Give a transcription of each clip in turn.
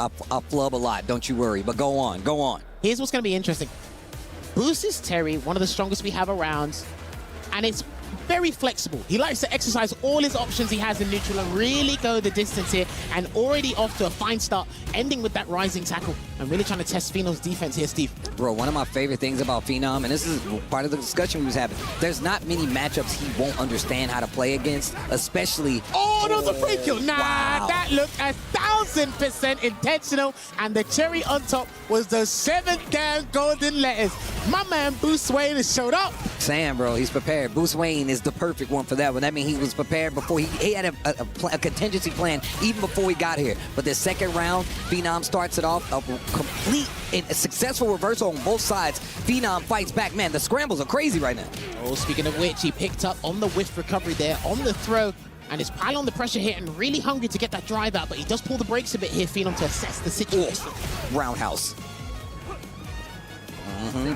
I flub a lot, don't you worry. But go on, go on. Here's what's going to be interesting. BOOCE is Terry, one of the strongest we have around, and it's very flexible. He likes to exercise all his options he has in neutral and really go the distance here, and already off to a fine start, ending with that rising tackle and really trying to test Phenom's defense here, Steve. Bro, one of my favorite things about Phenom, and this is part of the discussion we was having, there's not many matchups he won't understand how to play against, especially... Oh, that was a free kill. Nah, wow. That looked 1,000% intentional, and the cherry on top was the 7 damn golden letters. My man BOOCE Wayne has showed up. Sam, bro, he's prepared. BOOCE Wayne is the perfect one for that one. That means he was prepared before he had a contingency plan even before he got here. But the second round, Phenom starts it off, a complete and a successful reversal on both sides. Phenom fights back. Man, the scrambles are crazy right now. Oh, speaking of which, he picked up on the whiff recovery there, on the throw, and is piling on the pressure here and really hungry to get that drive out, but he does pull the brakes a bit here, Phenom, to assess the situation. Roundhouse.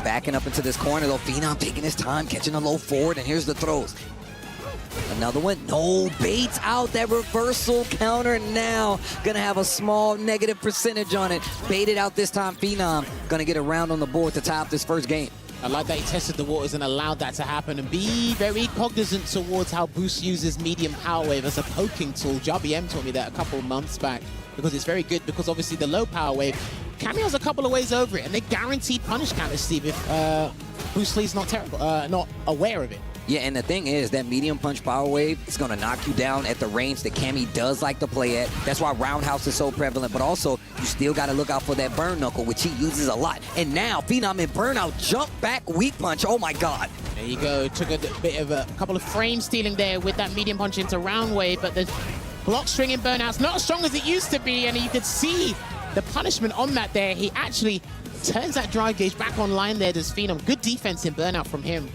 Backing up into this corner, though. Phenom taking his time, catching a low forward, and here's the throws. Another one. No, baits out that reversal counter. Now gonna have a small negative percentage on it. Baited out this time. Phenom gonna get a round on the board to tie up this first game. I like that he tested the waters and allowed that to happen, and be very cognizant towards how BOOCE uses medium power wave as a poking tool. JBM taught me that a couple of months back, because it's very good, because obviously the low power wave, CAMMY has a couple of ways over it, and they guarantee punish counters, Steve, if BOOCE Lee's not aware of it. Yeah, and the thing is, that medium punch power wave is going to knock you down at the range that CAMMY does like to play at. That's why roundhouse is so prevalent, but also you still got to look out for that burn knuckle, which he uses a lot. And now Phenom in burnout, jump back weak punch. Oh my God. There you go. Took a bit of a couple of frame stealing there with that medium punch into round wave, but the block string in burnout's not as strong as it used to be, and you could see the punishment on that there. He actually turns that drive gauge back online there, does Phenom. Good defense in burnout from him.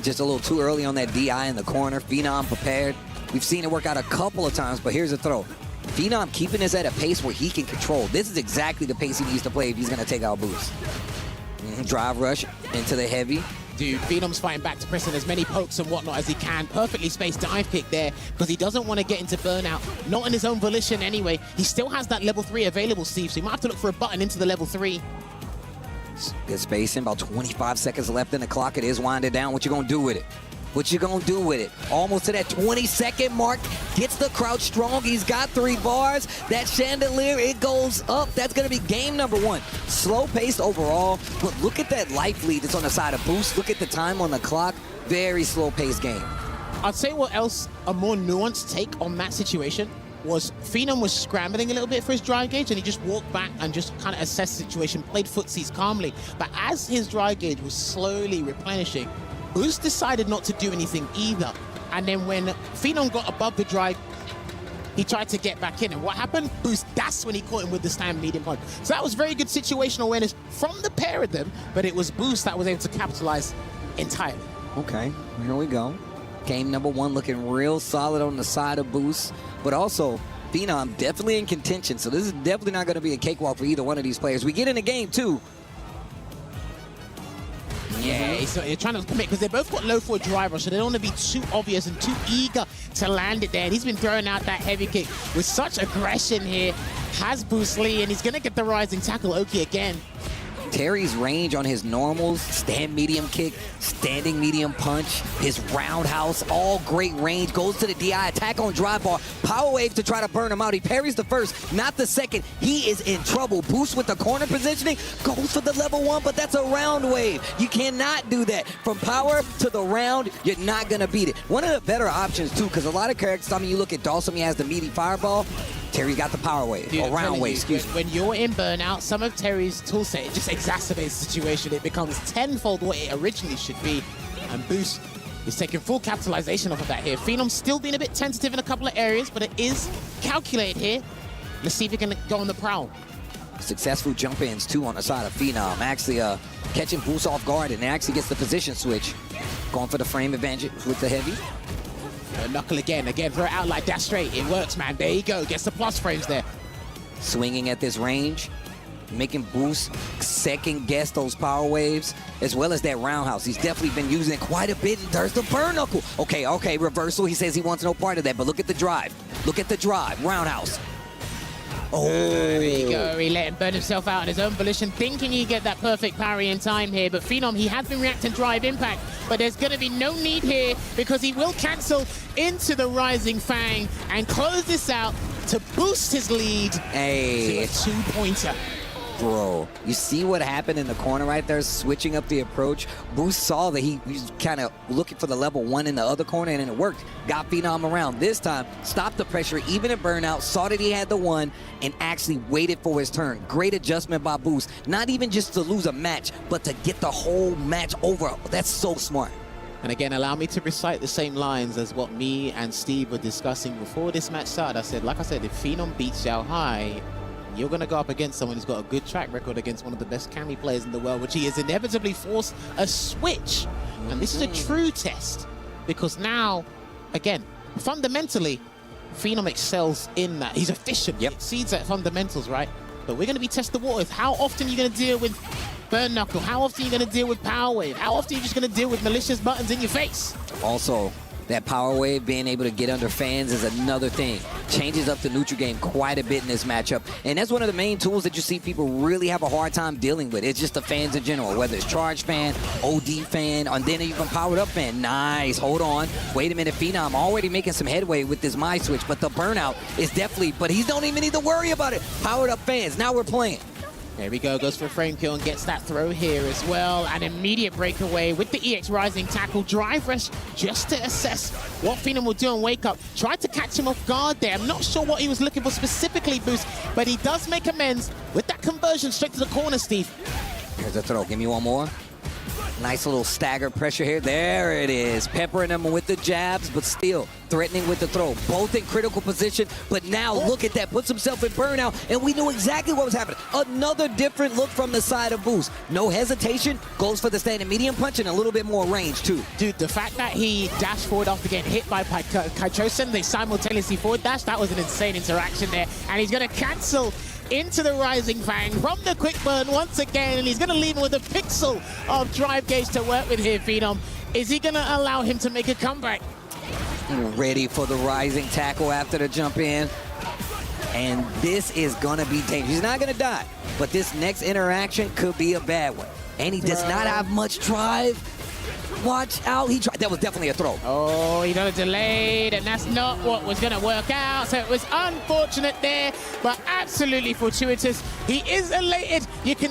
Just a little too early on that DI in the corner. Phenom prepared. We've seen it work out a couple of times, but here's a throw. Phenom keeping this at a pace where he can control. This is exactly the pace he needs to play if he's going to take out BOOCE. Drive rush into the heavy. Dude, Phenom's fighting back to pressing as many pokes and whatnot as he can. Perfectly spaced dive kick there, because he doesn't want to get into burnout. Not on his own volition anyway. He still has that level 3 available, Steve, so you might have to look for a button into the level 3. Good spacing, about 25 seconds left in the clock. It is winding down. What you gonna do with it? What you gonna do with it? Almost to that 20-second mark. Gets the crouch strong. He's got 3 bars. That chandelier, it goes up. That's gonna be game number 1. Slow paced overall, but look at that life lead that's on the side of BOOCE. Look at the time on the clock. Very slow paced game. I'd say what else, a more nuanced take on that situation was Phenom was scrambling a little bit for his drive gauge, and he just walked back and just kind of assessed the situation, played footsies calmly. But as his drive gauge was slowly replenishing, BOOCE decided not to do anything either. And then when Phenom got above the drive, he tried to get back in. And what happened? BOOCE, that's when he caught him with the stand medium punch. So that was very good situational awareness from the pair of them, but it was BOOCE that was able to capitalize entirely. Okay, here we go. Game number 1 looking real solid on the side of BOOCE, but also Phenom definitely in contention, so this is definitely not going to be a cakewalk for either one of these players. We get into game 2. Yeah, so you're trying to commit, because they both got low for a driver, so they don't want to be too obvious and too eager to land it there. And he's been throwing out that heavy kick with such aggression here. Has BOOCE Lee, and he's going to get the rising tackle. Oki again. Terry's range on his normals, stand medium kick, standing medium punch, his roundhouse, all great range, goes to the DI, attack on drive bar, power wave to try to burn him out. He parries the first, not the second. He is in trouble. BOOCE with the corner positioning, goes for the level 1, but that's a round wave. You cannot do that. From power to the round, you're not going to beat it. One of the better options, too, because a lot of characters, I mean, you look at Dawson, he has the meaty fireball. Terry got the power wave, Dude, or round wave, excuse me. When you're in burnout, some of Terry's toolset, it just exacerbates the situation. It becomes tenfold what it originally should be. And BOOCE is taking full capitalization off of that here. Phenom's still being a bit tentative in a couple of areas, but it is calculated here. Let's see if he can go on the prowl. Successful jump ins, 2 on the side of Phenom. Actually catching BOOCE off guard, and actually gets the position switch. Going for the frame advantage with the heavy. Knuckle again, throw it out like that straight. It works, man. There you go. Gets the plus frames there. Swinging at this range, making BOOCE second guess those power waves, as well as that roundhouse. He's definitely been using it quite a bit. And there's the burn knuckle. Okay, reversal. He says he wants no part of that, but look at the drive. Look at the drive. Roundhouse. Oh. There you go. He let him burn himself out on his own volition, thinking he'd get that perfect parry in time here. But Phenom, he has been reacting drive impact, but there's going to be no need here because he will cancel into the Rising Fang and close this out to boost his lead to a 2-pointer. Bro, you see what happened in the corner right there, switching up the approach? BOOCE saw that he was kind of looking for the level 1 in the other corner, and it worked. Got Phenom around. This time, stopped the pressure, even at burnout, saw that he had the 1, and actually waited for his turn. Great adjustment by BOOCE. Not even just to lose a match, but to get the whole match over. That's so smart. And again, allow me to recite the same lines as what me and Steve were discussing before this match started. I said, like I said, if Phenom beats Xiao Hai, you're going to go up against someone who's got a good track record against one of the best CAMMY players in the world, which he has inevitably forced a switch. And this is a true test because now, again, fundamentally, Phenom excels in that. He's efficient. He exceeds at fundamentals, right? But we're going to be test the waters. How often are you going to deal with Burn Knuckle? How often are you going to deal with Power Wave? How often are you just going to deal with malicious buttons in your face? Also, that Power Wave, being able to get under fans is another thing. Changes up the neutral game quite a bit in this matchup. And that's one of the main tools that you see people really have a hard time dealing with. It's just the fans in general, whether it's Charge fan, OD fan, and then even Powered Up fan. Nice, hold on. Wait a minute, Phenom already making some headway with this My Switch, but the burnout is definitely, but he don't even need to worry about it. Powered Up fans, now we're playing. There we go, goes for a frame kill and gets that throw here as well. An immediate breakaway with the EX Rising tackle. Drive rush just to assess what Phenom will do and wake up. Tried to catch him off guard there. I'm not sure what he was looking for specifically, BOOCE, but he does make amends with that conversion straight to the corner, Steve. Here's the throw, give me one more. Nice little stagger pressure here. There it is. Peppering them with the jabs, but still threatening with the throw. Both in critical position, but now look at that. Puts himself in burnout, and we knew exactly what was happening. Another different look from the side of BOOCE. No hesitation. Goes for the standing medium punch and a little bit more range, too. Dude, the fact that he dashed forward after getting hit by Kaichosen, they simultaneously forward dash, that was an insane interaction there. And he's going to cancel into the Rising Fang from the quick burn once again, and he's going to leave him with a pixel of drive gauge to work with here, Phenom. Is he going to allow him to make a comeback? Ready for the rising tackle after the jump in. And this is going to be dangerous. He's not going to die, but this next interaction could be a bad one. And he does not have much drive. Watch out. He tried. That was definitely a throw. Oh, he got a delayed, and that's not what was going to work out. So it was unfortunate there, but absolutely fortuitous. He is elated. You can